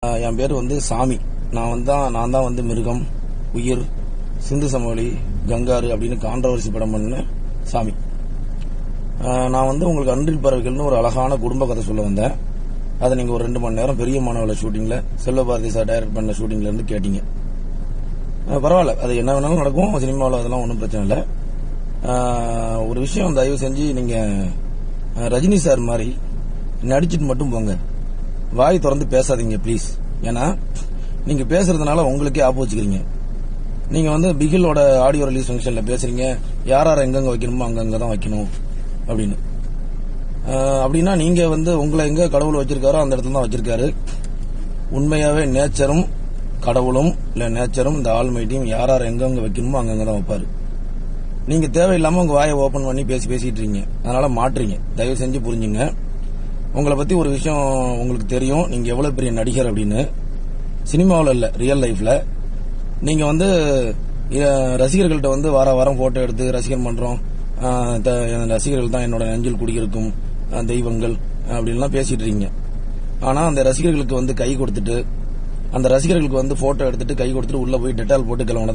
என் பேர் சாமி. நான் தான் மிருகம், உயிர், சிந்து சமவெளி, கங்காரு அப்படின்னு கான்ட்ரவர்சி படம் பண்ண சாமி. நான் உங்களுக்கு அன்றில் பறவைகள்னு ஒரு அழகான குடும்ப கதை சொல்ல வந்தேன். அதை நீங்க ஒரு 2 மணி நேரம் பெரிய மாணவர்கள் ஷூட்டிங்ல செல்வபாரதி சார் டைரக்ட் பண்ண ஷூட்டிங்ல இருந்து கேட்டீங்க. பரவாயில்ல, அது என்ன வேணாலும் நடக்கும் சினிமாவில், அதெல்லாம் ஒன்றும் பிரச்சனை இல்லை. ஒரு விஷயம், தயவு செஞ்சு நீங்க ரஜினி சார் மாதிரி நடிச்சிட்டு மட்டும் போங்க, வாய் திறந்து பேசாதீங்க ப்ளீஸ். ஏன்னா நீங்க பேசுறதுனால உங்களுக்கே ஆப்பு வச்சுக்கிறீங்க. நீங்க பிகிலோட ஆடியோ ரிலீஸ் ஃபங்க்ஷன்ல பேசுறீங்க, யார் எங்கெங்க வைக்கணுமோ அங்கங்க தான் வைக்கணும் அப்படின்னு. அப்படின்னா நீங்க உங்களை எங்க கடவுள் வச்சிருக்காரோ அந்த இடத்துல தான் வச்சிருக்காரு. உண்மையாவே நேச்சரும் கடவுளும் இல்ல நேச்சரும் இந்த ஆல்மைட்டியும் யார் எங்கெங்க வைக்கணுமோ அங்கங்க தான் வைப்பாரு. நீங்க தேவையில்லாம உங்க வாயை ஓபன் பண்ணி பேசிட்டு இருக்கீங்க, அதனால மாற்றீங்க. தயவு செஞ்சு புரிஞ்சுங்க. உங்களை பத்தி ஒரு விஷயம் உங்களுக்கு தெரியும், நீங்க எவ்வளவு பெரிய நடிகர் அப்படின்னு. சினிமாவில் இல்ல, ரியல் லைஃப்ல நீங்க ரசிகர்கள்ட்ட வாரம் போட்டோ எடுத்து ரசிகர் மன்றம், ரசிகர்கள் தான் என்னோட நெஞ்சில் குடியிருக்கும் தெய்வங்கள் அப்படின்லாம் பேசிட்டு இருக்கீங்க. ஆனா அந்த ரசிகர்களுக்கு கை கொடுத்துட்டு, அந்த ரசிகர்களுக்கு போட்டோ எடுத்துட்டு கை கொடுத்துட்டு உள்ள போய் டெட்டால் போட்டு கிளம்புனது